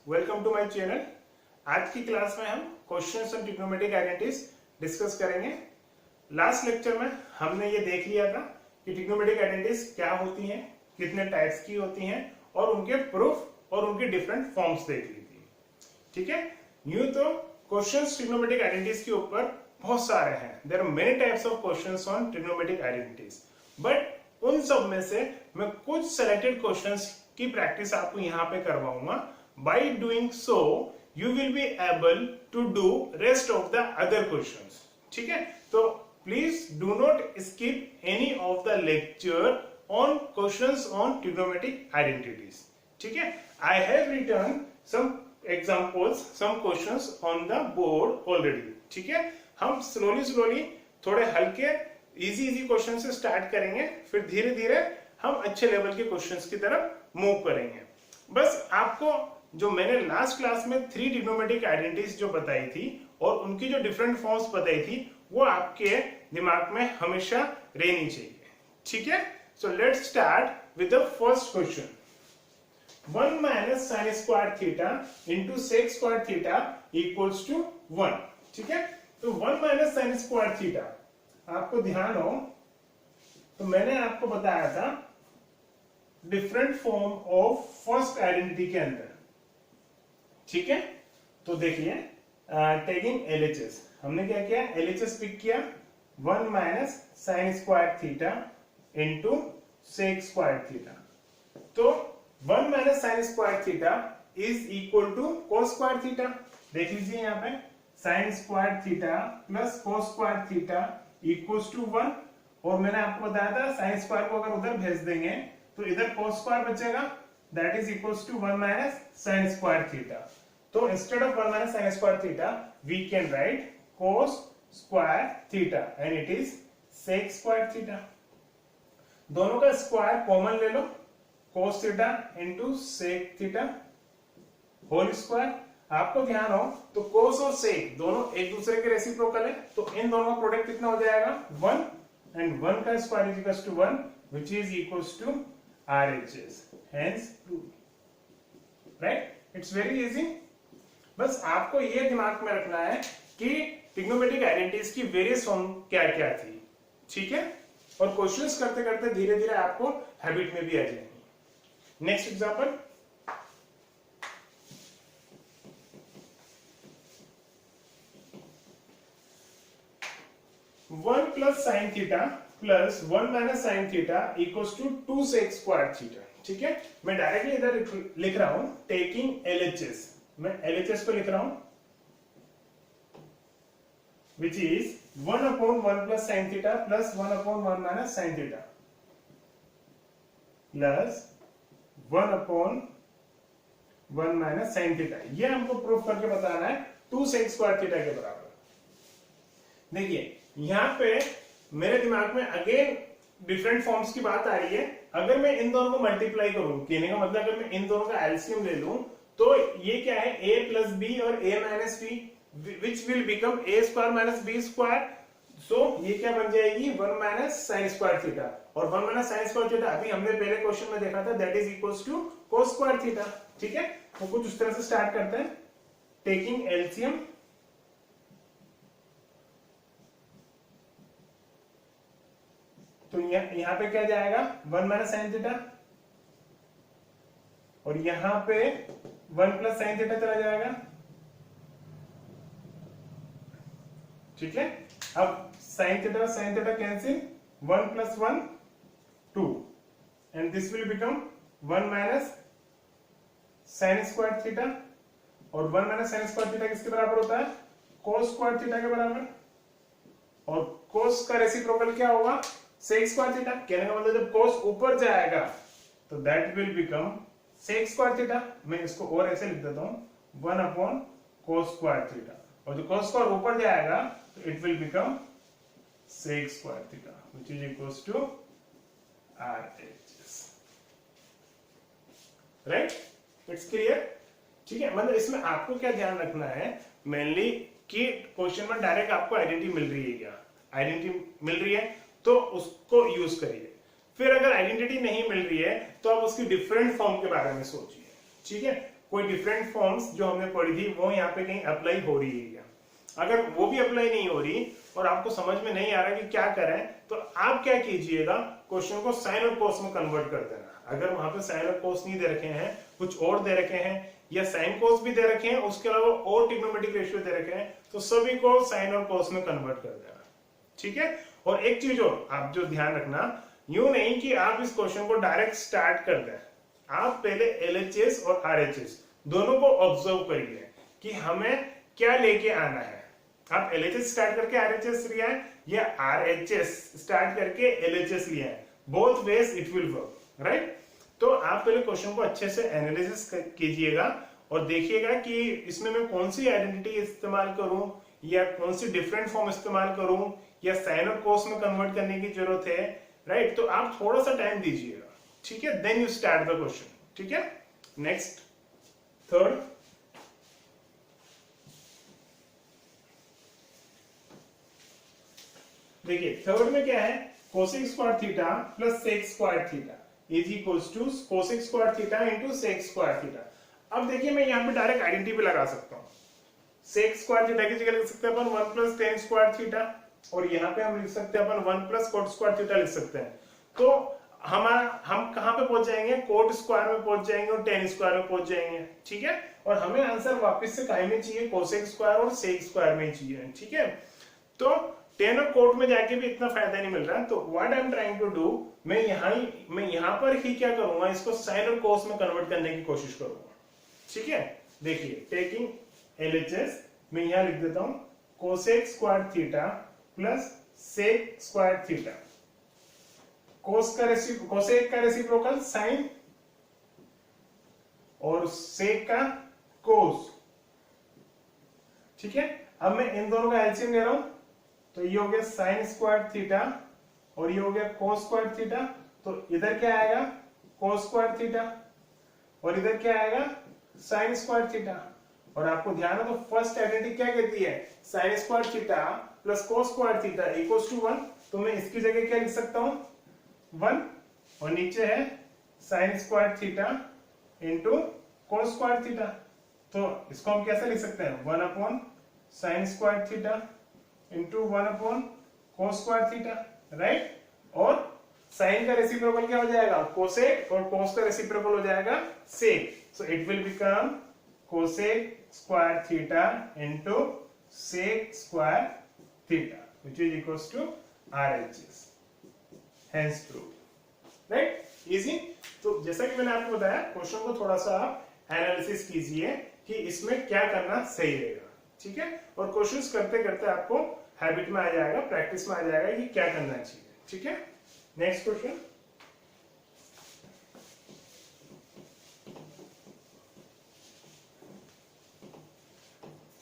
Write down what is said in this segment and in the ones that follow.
Welcome to my channel. आज की class में हम questions on trigonometric identities discuss करेंगे। लास्ट लेक्चर में हमने ये देख लिया था कि ट्रिग्नोमेट्रिक आइडेंटिटीज क्या होती हैं, कितने टाइप्स की होती हैं और उनके प्रूफ और उनकी डिफरेंट फॉर्म्स देख ली थी। ठीक है, यूं तो क्वेश्चंस ट्रिग्नोमेट्रिक आइडेंटिटीज के ऊपर बहुत सारे हैं। There are many types of questions on trigonometric identities, but उन सब में से मैं कुछ सेलेक्टेड क्वेश्चंस की प्रैक्टिस आपको यहाँ पे करवाऊंगा। By doing so, you will be able to do rest of the other questions. ठीक है, तो please do not skip any of the lecture on questions on trigonometric identities. ठीक है, I have written some examples, some questions on the board already. ठीक है, हम slowly थोड़े हल्के इजी क्वेश्चन से स्टार्ट करेंगे, फिर धीरे धीरे हम अच्छे लेवल के क्वेश्चंस की तरफ मूव करेंगे। बस आपको जो मैंने लास्ट क्लास में 3 ट्रिग्नोमेट्रिक आइडेंटिटीज जो बताई थी और उनकी जो डिफरेंट फॉर्म्स बताई थी वो आपके दिमाग में हमेशा रहनी चाहिए। ठीक है, so let's start with the first question. 1 minus sine square theta into sec square theta equals to 1। ठीक है, तो 1 माइनस साइन स्क्वायर थीटा, आपको ध्यान हो तो मैंने आपको बताया था different form of first identity के अंदर। ठीक है, तो देखिए टेकिंग एलएचएस, हमने क्या किया, एलएचएस पिक किया 1 minus sine square theta into sec square theta. तो 1 minus sine square theta is equal to cos square theta. देख लीजिए यहाँ पे sine square theta plus cos square theta equals to 1। और मैंने आपको बताया था साइन स्क्वायर को अगर उधर भेज देंगे तो इधर कोस स्क्वायर बचेगा, that is equals to 1 minus sine square theta. तो instead of 1 minus sine square theta we can write cos square theta and it is sec square theta. दोनों का स्क्वायर कॉमन ले लो, cos theta into sec theta whole square. आपको ध्यान हो तो कोस और सेक दोनों एक दूसरे के रेसिप्रोकल है, तो इन दोनों का प्रोडक्ट कितना हो जाएगा 1, एंड 1 का square is equals to 1 which is equals to RHS, hence proved। right, it's very easy। बस आपको ये दिमाग में रखना है कि ट्रिग्नोमेट्रिक आइडेंटिटीज की वेरियस फॉर्म क्या क्या थी। ठीक है, और क्वेश्चंस करते करते धीरे धीरे आपको हैबिट में भी आ जाएंगी। Next example, one plus sine theta plus 1 minus sine theta equals to 2 sec square theta. ठीक है, मैं डायरेक्टली इधर लिख रहा हूं टेकिंग एलएचएस, मैं एलएचएस को लिख रहा हूं which is 1 upon 1 plus sine theta plus 1 upon 1 minus sine theta plus 1 upon 1 minus sine theta. ये हमको प्रूफ करके बताना है 2 सेक स्क्वायर थीटा के बराबर। देखिए यहां पे मेरे दिमाग में अगेन डिफरेंट फॉर्म्स की बात आ रही है। अगर मैं इन दोनों को मल्टीप्लाई करूं, कहने का मतलब अगर मैं इन दोनों का एलसीएम ले लूं तो ये क्या है a प्लस बी और a minus B which will become a square minus B square. So ये क्या बन जाएगी 1 माइनस साइन स्क्वायर थीटा, और 1 माइनस साइन स्क्वायर थीटा अभी हमने पहले क्वेश्चन में देखा था that is equals to cos square theta. ठीक है, तो कुछ उस तरह से स्टार्ट करते हैं टेकिंग एलसीएम। तो यहां पे क्या जाएगा 1 माइनस साइन थीटा, और यहां पे 1 प्लस साइन थीटा चला जाएगा। ठीक है, अब sine theta cancel, 1 plus 1 2, and this will become 1 minus sine square theta, और 1 माइनस साइन स्क्वायर थीटा किसके बराबर होता है कोस स्क्वायर थीटा के बराबर, और कोस का रेसिप्रोकल क्या होगा सेक स्क्वायर थीटा। कहने का मतलब जब कोस ऊपर जाएगा तो that will become sec square theta. मैं इसको और ऐसे लिख देता हूं 1 अपॉन कोस स्क्वायर थीटा, और जो कोस स्क्वायर ऊपर जाएगा तो it will become sec square theta which is equals to RHS। Right, it's clear. ठीक है, मतलब इसमें आपको क्या ध्यान रखना है मेनली कि क्वेश्चन में डायरेक्ट आपको आइडेंटिटी मिल रही है, क्या आइडेंटिटी मिल रही है तो उसको यूज करिए। फिर अगर आइडेंटिटी नहीं मिल रही है तो आप उसकी डिफरेंट फॉर्म के बारे में सोचिए। ठीक है, कोई डिफरेंट फॉर्म्स जो हमने पढ़ी थी वो यहाँ पे कहीं अप्लाई हो रही है क्या। अगर वो भी अप्लाई नहीं हो रही और आपको समझ में नहीं आ रहा कि क्या करें, तो आप क्या कीजिएगा, क्वेश्चन को साइन और कोस में कन्वर्ट कर देना। अगर वहां पे साइन और कोस नहीं दे रखे हैं, कुछ और दे रखे हैं, या साइन कोस भी दे रखे हैं, उसके अलावा और ट्रिग्नोमेट्रिक रेशियो दे रखे हैं, तो सभी को साइन और कोस में कन्वर्ट कर देना। ठीक है। और एक चीज और आप जो ध्यान रखना, यूं नहीं कि आप इस क्वेश्चन को डायरेक्ट स्टार्ट कर दें, आप पहले एलएचएस और आरएचएस दोनों को ऑब्जर्व करिए कि हमें क्या लेके आना है। आप एलएचएस स्टार्ट करके आरएचएस लिया है या आरएचएस स्टार्ट करके एलएचएस लिया है, both ways it will work, right. तो आप पहले क्वेश्चन को अच्छे से एनालिसिस कीजिएगा और देखिएगा कि इसमें मैं कौन सी आइडेंटिटी इस्तेमाल करूं या कौन सी डिफरेंट फॉर्म इस्तेमाल करूं या साइन और कोस में कन्वर्ट करने की जरूरत है, राइट। तो आप थोड़ा सा टाइम दीजिएगा, ठीक है, then you start the question. ठीक है। नेक्स्ट, थर्ड, देखिए थर्ड में क्या है, cosec square theta plus sec square theta is equals to cosec square theta into sec square theta. अब देखिए मैं यहाँ पे डायरेक्ट आइडेंटिटी पे लगा सकता हूँ। सेक स्क्वायर थीटा की जगह लिख सकते हैं अपन 1 प्लस टेन स्क्वायर थीटा, और यहाँ पे हम लिख सकते हैं अपन 1 प्लस कोट स्क्वायर थीटा लिख सकते हैं। तो हम कहाँ पे पहुंच जाएंगे, कोट स्क्वायर में पहुंच जाएंगे और टेन स्क्वायर में पहुंच जाएंगे। ठीक है। और हमें आंसर वापस से काहे में चाहिए, कोसेक स्क्वायर और सेक स्क्वायर में चाहिए। ठीक है। तो टेन और कोट में जाके भी इतना फायदा नहीं मिल रहा, तो what I am trying to do, मैं यहाँ पर ही क्या करूंगा, इसको साइन और कोस में कन्वर्ट करने की कोशिश करूंगा। ठीक है। देखिए टेकिंग एलएचएस मैं यहां लिख देता हूं cosec square theta plus sec square theta, cosec का रेसिप्रोकल साइन और सेक का कोस। ठीक है। अब मैं इन दोनों का एलसीएम ले रहा हूं, तो ये हो गया साइन स्क्वायर थीटा और ये हो गया कोस स्क्वायर थीटा। तो इधर क्या आएगा, कोस स्क्वायर थीटा, और इधर क्या आएगा, साइन स्क्वायर थीटा। और आपको ध्यान है तो फर्स्ट आइडेंटिटी क्या कहती है, sine square theta plus cos square theta equals to 1। तो मैं इसकी जगह क्या लिख सकता हूं, 1, और नीचे है sine square theta into cos square theta. तो इसको हम कैसे लिख सकते हैं, 1 upon sine square theta into 1 upon कोस स्क्वायर थीटा, राइट। और साइन का रेसिप्रोकल क्या हो जाएगा, कोसेक, और कोस का रेसिप्रोकल हो जाएगा sec. So it will become cosec square theta into sec square theta which is equals to RHS, hence proved, right. Easy. तो जैसा कि मैंने आपको बताया, क्वेश्चन को थोड़ा सा आप एनालिसिस कीजिए कि इसमें क्या करना सही रहेगा। ठीक है। और क्वेश्चंस करते करते आपको हैबिट में आ जाएगा, प्रैक्टिस में आ जाएगा कि क्या करना चाहिए। ठीक है। नेक्स्ट क्वेश्चन,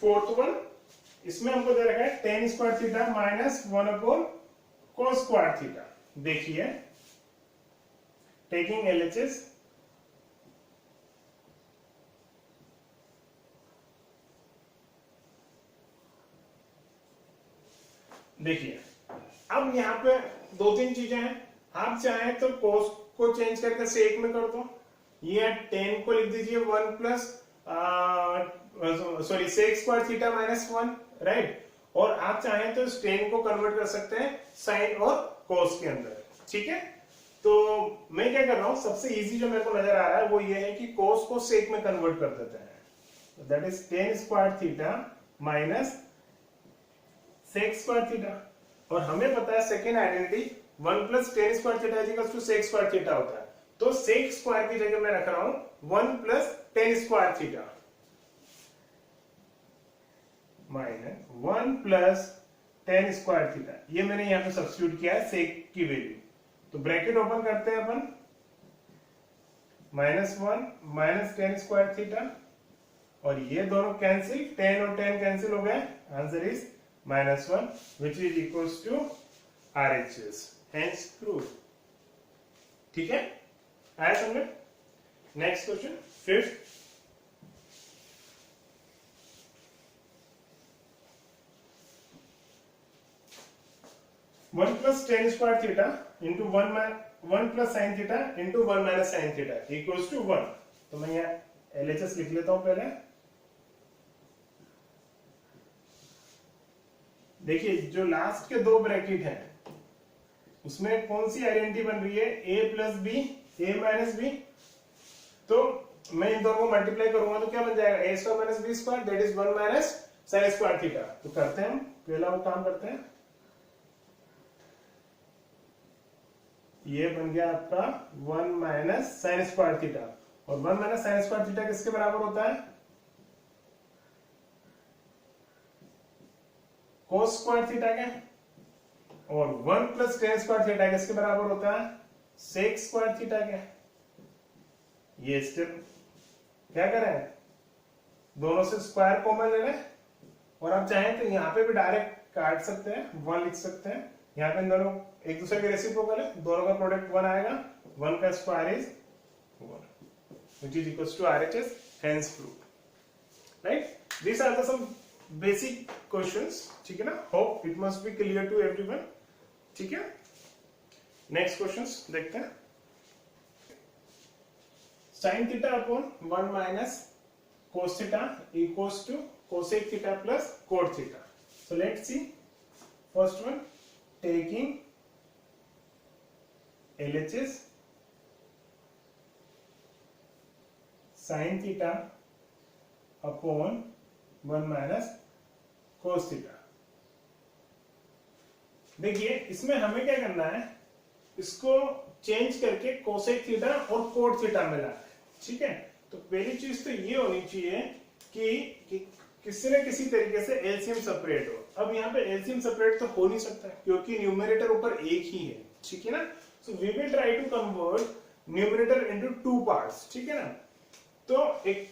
फोर्थ वन, इसमें हमको दे रखा है ten square theta minus 1 upon कोस स्क्वायर थीटा। देखिए टेकिंग एलएचएस, देखिए अब यहाँ पे दो तीन चीजें हैं। आप चाहें तो कोस को चेंज करके सेक में कर दो, ये 10 को लिख दीजिए 1 plus sorry sec square theta minus 1, right. और आप चाहें तो इस 10 को कन्वर्ट कर सकते हैं साइन और कोस के अंदर। ठीक है। तो मैं क्या कर रहा हूं, सबसे इजी जो मेरे को नजर आ रहा है वो ये है कि कोस को सेक में कन्वर्ट कर देते हैं। That is 10 square theta minus sec square theta. और हमें पता है second identity 1 plus 10 square theta equals to sec square theta होता है। तो सेक स्क्वायर की जगह मैं रख रहा हूं 1 plus 10 square theta minus 1 plus 10 square theta, ये मैंने यहां पे सब्स्टिट्यूट किया है सेक की वैल्यू। तो ब्रैकेट ओपन करते हैं अपन, -1 माइनस 10 स्क्वायर थीटा, और ये दोनों कैंसिल, 10 और 10 कैंसिल हो गए, answer is -1 which is equals to RHS, hence proof। ठीक है, आया समझ। Next question, fifth, one plus 10 square theta into 1 plus sine theta into 1 minus sine theta equals to 1। तो मैं यहाँ LHS लिख लेता हूं पहले। देखिए जो लास्ट के दो ब्रैकेट है उसमें कौन सी आइडेंटिटी बन रही है, a plus b, a minus b. तो मैं इन दोनों को मल्टीप्लाई करूंगा तो क्या बन जाएगा, a square minus B square that is 1 minus sine square theta. तो करते हैं हम पहला वो काम करते हैं। ये बन गया आपका 1 माइनस साइन स्क्वायर थीटा, और 1 माइनस साइन स्क्वायर थीटा किसके बराबर होता है, कोस स्क्वायर थीटा के। और 1 प्लस टेन स्क्वायर थीटा किसके बराबर होता है, सेक स्क्वायर थीटा के। ये स्टेप क्या करें, दोनों से स्क्वायर कॉमन ले लें, और आप चाहें तो यहाँ पे भी डायरेक्ट काट सकते हैं, 1 लिख सकते हैं। यहाँ पे दोनों एक दूसरे के रेसिप्रोकल है, दोनों का प्रोडक्ट 1 आएगा, 1 का square is 1 which is equals to RHS, hence proved, right? These are the some basic questions, ठीक है ना। Hope it must be clear to everyone, ठीक है। नेक्स्ट क्वेश्चंस देखते हैं। Sine theta upon 1 minus cos theta equals to cosec theta plus cot theta. So let's see first one, taking LHS sine theta upon 1 minus cos theta. देखिए इसमें हमें क्या करना है, इसको चेंज करके कोसेक थीटा और कोट थीटा में लाना है, ठीक है। तो पहली चीज तो ये होनी चाहिए कि किसी न किसी तरीके से एलसीएम सेपरेट हो। अब यहाँ पे एलसीएम सेपरेट तो हो नहीं सकता क्योंकि न्यूमरेटर ऊपर एक ही है, ठीक है ना। So we will try to convert numerator into 2 parts, ठीक है ना। तो एक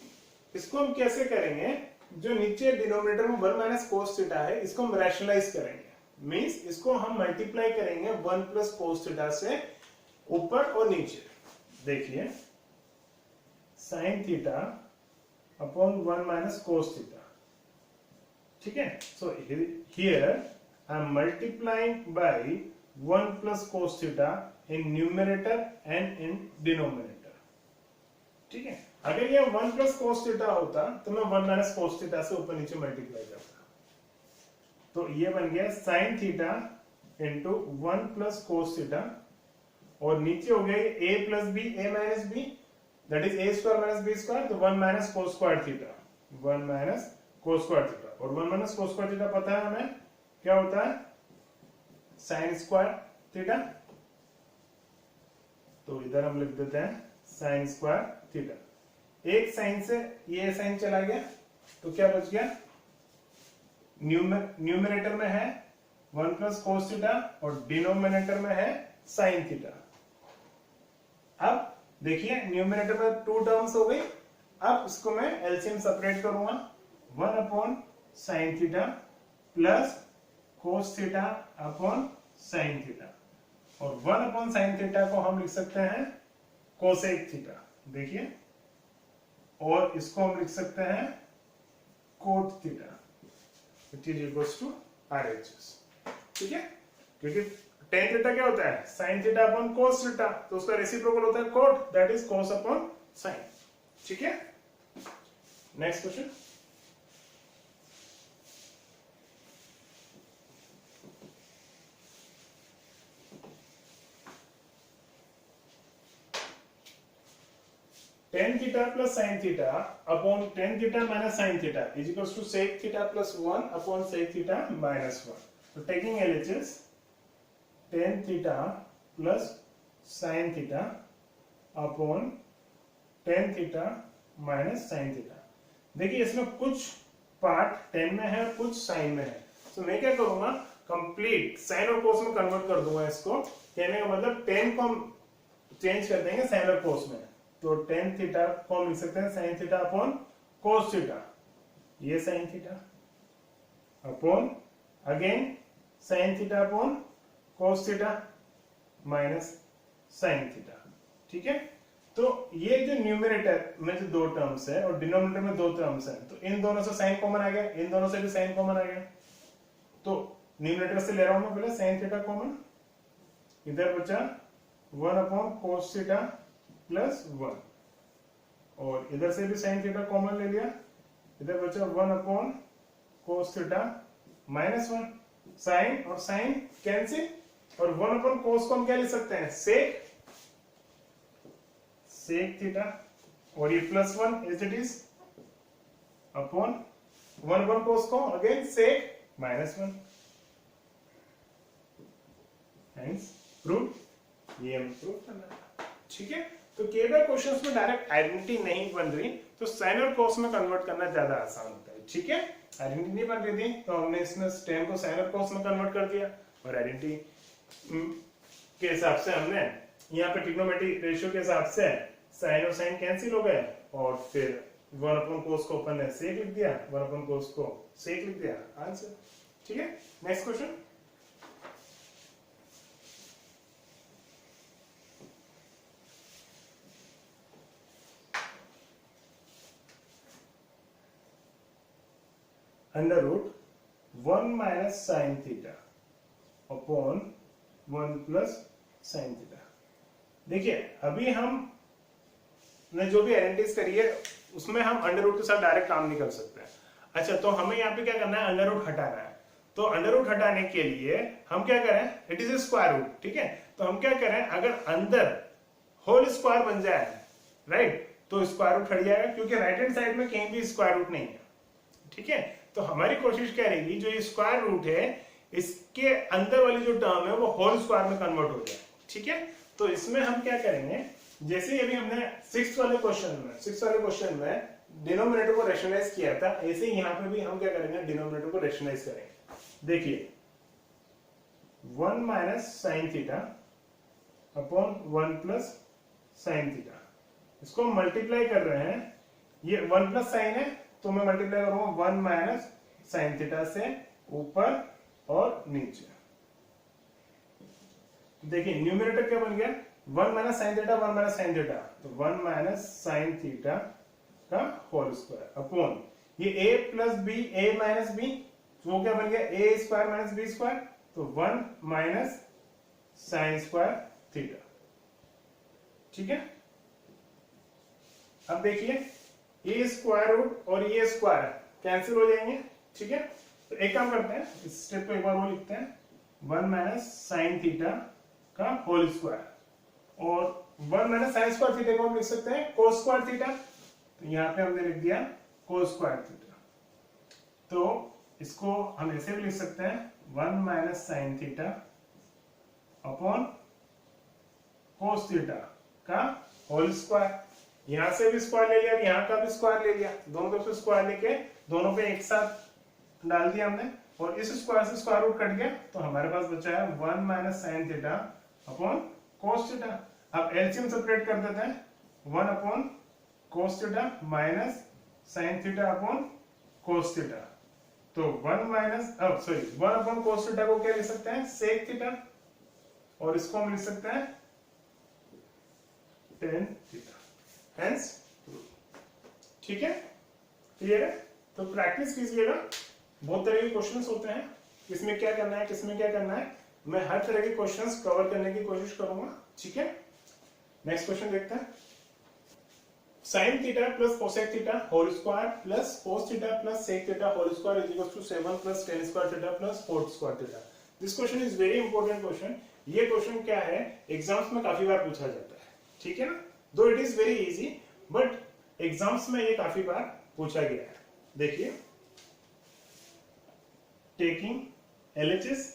इसको हम कैसे करेंगे, जो नीचे डिनोमिनेटर में 1 माइनस कोस थीटा है इसको हम रैशनलाइज करेंगे, मींस इसको हम मल्टीप्लाई करेंगे 1 प्लस कोस थीटा से ऊपर और नीचे। देखिए sign theta upon 1 minus cos theta, ठीक है। So here I am multiplying by 1 plus cos theta in numerator and in denominator, ठीक है। अगर ये 1 प्लस कोस थीटा होता तो मैं 1 माइनस कोस थीटा से ऊपर नीचे मल्टीप्लाई करता। तो ये बन गया sine theta into 1 plus cos theta, और नीचे हो गया a plus b, a minus b, that is a square minus B square. तो 1 minus cos square theta, 1 minus cos square theta, और 1 माइनस कोस स्क्वायर थीटा पता है हमें क्या होता है, साइन स्क्वायर थीटा। तो इधर हम लिख देते हैं साइन स्क्वायर थीटा। एक साइन से ये साइन चला गया तो क्या बच गया, न्यूमरेटर में है 1 प्लस कोस थीटा और डिनोमिनेटर में है साइन थीटा। अब देखिए न्यूमरेटर में 2 टर्म्स हो गई। अब इसको मैं एलसीएम सेपरेट करूंगा, 1 upon sine theta plus cos theta upon sine theta, और 1 अपॉन साइन थीटा को हम लिख सकते हैं कोसेक थीटा, देखिए, और इसको हम लिख सकते हैं cot theta which is equals to RHS, ठीक है। क्योंकि टेन थीटा क्या होता है, sine theta upon cos theta, तो उसका रेसिप्रोकल होता है cot, that is cos upon sine, ठीक है। Next question, tan theta plus sine theta upon tan theta minus sine theta is equals to sec theta plus 1 upon sec theta minus 1। तो taking LHS tan theta plus sine theta upon tan theta minus sine theta. देखिए इसमें कुछ part 10 में है और कुछ sign में है, तो मैं क्या करूंगा, कंप्लीट साइन और कोस में कन्वर्ट कर दूंगा इसको। कहने का मतलब 10 को हम चेंज कर देंगे साइन और कोस में, तो टेन थीटा को हम लिख सकते हैं sine theta upon cos theta, ये sine theta upon again sine theta upon cos theta minus sine theta, ठीक है। तो ये जो न्यूमरेटर में जो 2 टर्म्स है और डिनोमिनेटर में 2 टर्म्स है, तो इन दोनों से साइन कॉमन आ गया, इन दोनों से भी साइन कॉमन आ गया। तो न्यूमरेटर से ले रहा हूं मैं पहले साइन थीटा कॉमन, इधर बचा 1 अपॉन कोस थीटा प्लस 1, और इधर से भी साइन थीटा कॉमन ले लिया, इधर बचा 1 upon cos theta minus 1, sine और साइन कैंसिल, और 1 अपॉन कोस को हम क्या लिख सकते हैं, सेक थीटा, और ये plus 1 as it is upon 1 upon cos को again sec minus 1, hence prove, ये हम प्रूव करना है। ठीक है, तो कई बार क्वेश्चंस में डायरेक्ट आइडेंटिटी नहीं बन रही तो साइन और कोस में कन्वर्ट करना ज्यादा आसान होता है। ठीक है, आइडेंटिटी नहीं बन रही थी तो हमने इसमें tan को साइन और कोस में कन्वर्ट कर दिया, और आइडेंटिटी के हिसाब से हमने यहाँ पे ट्रिग्नोमेट्रिक रेशियो के हिसाब से साइन और साइन कैंसिल हो गए, और फिर 1 अपॉन कोस को अपन ने सेक लिख दिया, 1 अपॉन कोस को सेक लिख दिया, आंसर। ठीक है, next question. Under root 1 minus sine theta upon 1 plus sine theta. देखिए अभी हम ने जो भी आइडेंटिटीज करी है उसमें हम अंडर रूट के साथ डायरेक्ट काम नहीं कर सकते। अच्छा, तो हमें यहाँ पे क्या करना है, अंडर रूट हटाना है। तो अंडर रूट हटाने के लिए हम क्या करें, it is a square root. ठीक है, तो हम क्या करें, अगर अंदर होल स्क्वायर बन जाए, राइट, तो स्क्वायर रूट हट जाएगा, क्योंकि राइट हैंड साइड में कहीं भी स्क्वायर रूट नहीं है। ठीक है, तो हमारी कोशिश क्या रहेगी, जो ये स्क्वायर रूट है इसके अंदर वाली जो टर्म है वो होल स्क्वायर में कन्वर्ट हो जाए। ठीक है, तो इसमें हम क्या करेंगे, जैसे अभी हमने सिक्स वाले क्वेश्चन में डिनोमिनेटर को रैशनलाइज किया था, ऐसे ही यहाँ पे भी हम क्या करेंगे, डिनोमिनेटर को रैशनलाइज करेंगे। देखिए 1 minus sine theta upon 1 plus sine theta, इसको हम मल्टीप्लाई कर रहे हैं, ये 1 प्लस साइन है तो मैं मल्टीप्लाई करूंगा 1 माइनस साइन थीटा से ऊपर और नीचे। देखिए न्यूमरेटर क्या बन गया, 1 minus sine theta, 1 minus sine theta, तो 1 माइनस साइन थीटा का होल स्क्वायर अपॉन ये a plus b, a minus b, तो वो क्या बन गया, a square minus B square, तो 1 माइनस साइन स्क्वायर थीटा। ठीक है, अब देखिए ये स्क्वायर रूट और ये स्क्वायर कैंसिल हो जाएंगे। ठीक है, तो एक काम करते हैं, इस स्टेप को एक बार वो लिखते हैं, 1 माइनस साइन थीटा का होल स्क्वायर, और 1 माइनस साइन स्क्वायर थीटा को हम लिख सकते हैं कोस स्क्वायर थीटा, तो यहाँ पे हमने लिख दिया कोस स्क्वायर थीटा। तो इसको हम ऐसे भी लिख सकते हैं 1 minus sine theta upon cos theta का होल स्क्वायर, यहां से भी स्क्वायर ले लिया, यहाँ का भी स्क्वायर ले लिया, दोनों तरफ से स्क्वायर लेके दोनों पे एक साथ डाल दिया हमने, और इस स्क्वायर से स्क्वायर रूट कट गया, तो हमारे पास बचा है 1 minus sine theta upon cos theta. अब एलसीएम सेपरेट कर देते हैं, 1 upon cos theta minus sine theta upon cos theta, तो 1 अपॉन कोस थीटा को क्या लिख सकते हैं, सेक थीटा, और इसको हम लिख सकते हैं टेन थीटा, हेंस ठीक है, क्लियर है। तो प्रैक्टिस कीजिएगा, बहुत तरह के क्वेश्चंस होते हैं, किसमें क्या करना है, किसमें क्या करना है, मैं हर तरह के क्वेश्चंस कवर करने की कोशिश करूंगा। ठीक है, नेक्स्ट क्वेश्चन देखते हैं, sine theta plus cosec theta whole square plus cos theta plus sec theta whole square is equal to 7 plus tan square theta plus 4 square theta. This question is very important question. ये क्वेश्चन क्या है, exams में काफी बार पूछा जाता है। ठीक है ना, though it is very easy, but exams में ये काफी बार पूछा गया है। देखिए, taking LHS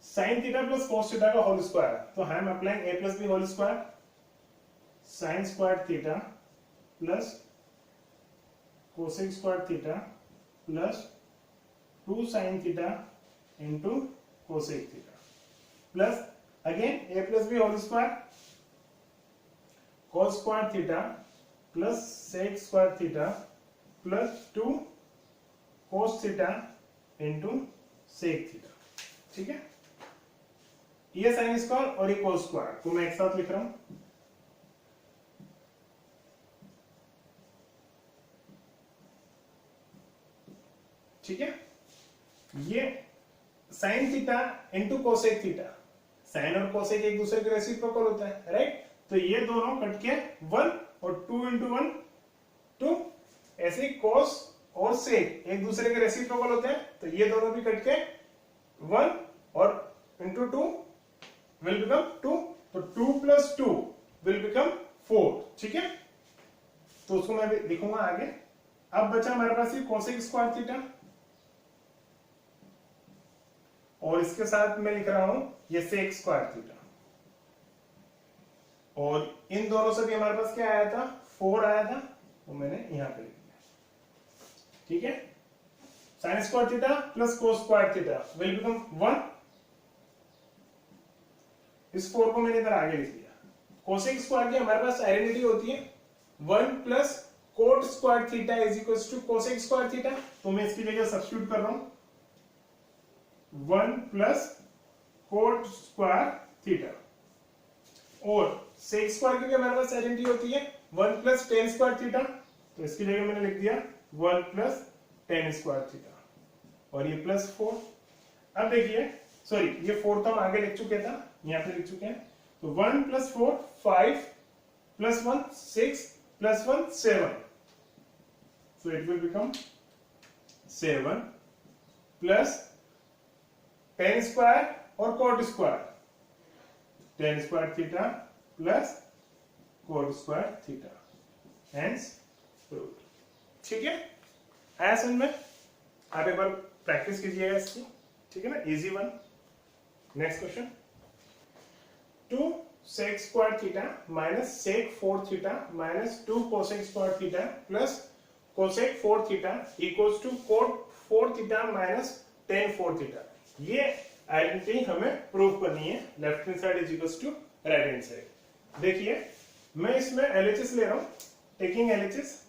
sine theta plus cos theta का होल स्क्वायर, तो I am applying a plus b whole square sine square theta plus cosec square theta plus 2 sine theta into cosec theta plus again a plus b whole square cos square theta plus sec square theta plus 2 cos theta into sec theta. ठीक है, ये sine square और ये cos square को मैं एक साथ लिख रहा हूं। ठीक है, ये sine theta into cosec theta, sine और कोसेक एक दूसरे के रेसिप्रोकल होता है, राइट। तो ये दोनों कट के 1 और 2 इंटू 1 2, ऐसे कोस और सेक एक दूसरे के रेसिप्रोकल होते हैं, तो ये दोनों भी कट के 1 और इंटू 2 विल बिकम 2, तो 2 प्लस 2 विल बिकम 4, ठीक है। तो उसको मैं लिखूंगा आगे। अब बचा हमारे पास ये कोसेक स्क्वायर थीटा, और इसके साथ मैं लिख रहा हूं ये सेक स्क्वायर थीटा, और इन दोनों से भी हमारे पास क्या आया था, 4 आया था, तो मैंने यहां पे लिख दिया, ठीक है। Sine square theta plus cos square theta will become 1, इस 4 को मैंने इधर आगे लिख दिया। कोसेक स्क्वायर की हमारे पास आइडेंटिटी होती है 1 plus cot square theta is equal to cosec square theta, तो मैं इसकी जगह सब्स्टिट्यूट कर रहा हूं 1 प्लस कोट स्क्वायर थीटा, और सेक स्क्वायर की भी हमारे पास आइडेंटिटी होती है 1 प्लस टेन स्क्वायर थीटा, तो इसकी जगह मैंने लिख दिया 1 प्लस टेन स्क्वायर थीटा, और ये प्लस 4। अब देखिए, सॉरी ये 4 तो हम आगे लिख चुके था, यहां पे लिख चुके हैं, तो 1 plus 4 5 plus 1 6 plus 1 7, so it will become 7 plus tan square और cot square, tan square theta plus cot square theta, hence proved, ठीक है। आया समझ में? आप एक बार प्रैक्टिस कीजिएगा इसकी, ठीक है ना, easy one. Next question, 2 sec square theta minus sec 4 theta minus 2 cosec square theta plus cosec 4 theta equals to cot 4 theta minus tan 4 theta. ये आइडेंटिटी हमें प्रूव करनी है, left hand side is equals to right hand side. देखिए मैं इसमें LHS ले रहा हूं, टेकिंग LHS,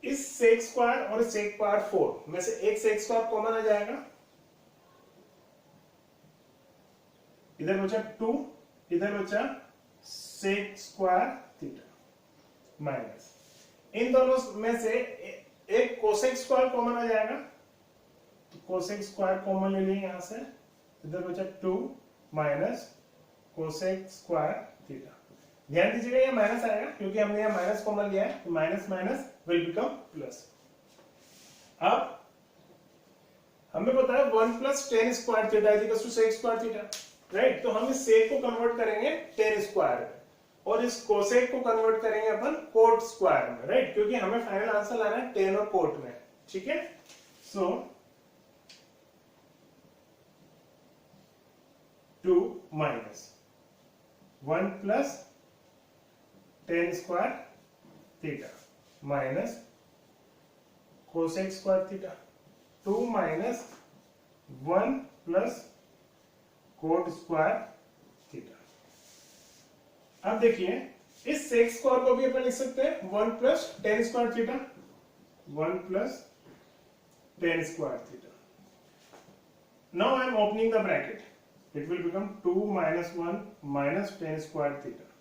इस सेक स्क्वायर और सेक पावर 4 में से एक सेक स्क्वायर कॉमन आ जाएगा, इधर बचा 2, इधर बचा सेक स्क्वायर थीटा माइनस, इन दोनों में से एक कोसेक स्क्वायर कॉमन आ जाएगा, तो कोसेक स्क्वायर कॉमन ले लिए यहां से, इधर बचा 2 माइनस कोसेक स्क्वायर थीटा। ध्यान दीजिएगा ये माइनस आएगा क्योंकि हमने यहाँ माइनस कॉमन लिया है, तो minus minus will become plus. अब हमें पता है 1 plus tan square theta is equal to sec square theta, right. तो हम इस सेक को कन्वर्ट करेंगे टेन स्क्वायर में, और इस कोसेक को कन्वर्ट करेंगे अपन कोट स्क्वायर में, राइट, क्योंकि हमें फाइनल आंसर लाना है टेन और कोट में, ठीक है। सो 2 minus 1 plus tan square theta minus cosec square theta, 2 minus 1 plus cot square theta. अब देखिए इस सेक स्क्वायर को भी अपन लिख सकते हैं 1 plus tan square theta, 1 plus tan square theta. Now I am opening the bracket, it will become 2 minus 1 minus ten square theta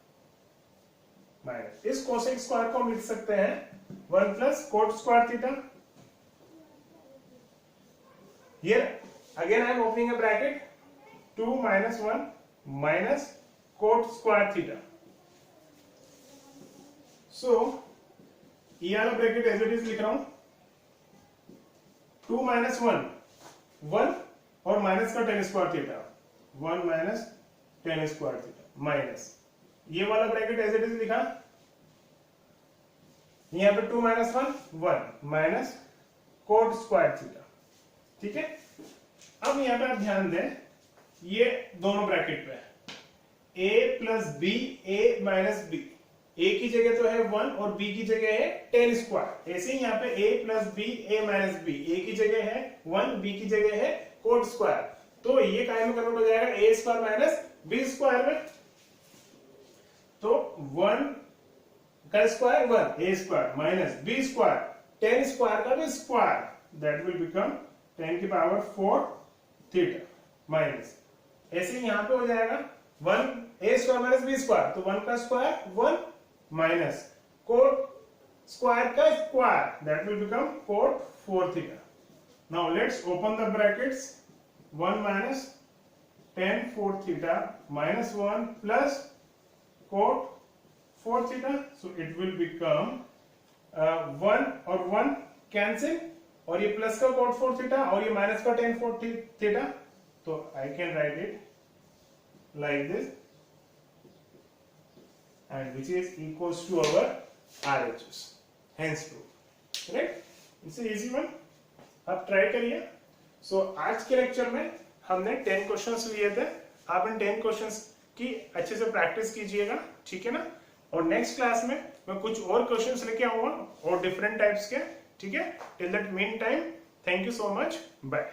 minus, इस cosec square को हम लिख सकते हैं 1 plus cot square theta. Here again I am opening a bracket, 2 minus 1 minus cot square theta. So ये वाला bracket as it is लिख रहा हूं, 2 माइनस 1 1 और माइनस का ten square theta, 1 minus ten square theta minus ये वाला bracket as it is लिखा, यहां पे 2 minus 1 minus cot square theta, ठीक है। अब यहां पे आप ध्यान दें, ये दोनों ब्रैकेट पे a plus B A minus B, A की जगह तो है 1 और b की जगह है टेन स्क्वायर, ऐसे ही यहाँ पे a plus B A minus B, A की जगह है 1 b की जगह है कोट स्क्वायर, तो ये काय में कन्वर्ट हो जाएगा a square minus B square में, तो 1 का square 1 a square minus B square tan square का भी स्क्वायर, दैट विल बिकम 10 की पावर 4 थीटा माइनस, ऐसे ही यहां पे हो जाएगा 1 a square minus B square, तो 1 का स्क्वायर 1 माइनस कोट स्क्वायर का square, that will become cot 4 theta. Now let's open the brackets. 1 minus tan 4 theta minus 1 plus cot 4 theta. So it will become 1 और 1 cancel, और ये plus का cot 4 theta और ये minus का tan 4 theta. तो I can write it like this, and which is equals to our RHS. Hence proof. Correct? It's an easy one. आप try करिए. सो आज के लेक्चर में हमने 10 क्वेश्चंस लिए थे. आप इन 10 क्वेश्चंस की अच्छे से प्रैक्टिस कीजिएगा, ठीक है ना. और नेक्स्ट क्लास में मैं कुछ और क्वेश्चंस लेके आऊंगा और डिफरेंट टाइप्स के, ठीक है. Till that mean time, thank you so much, bye.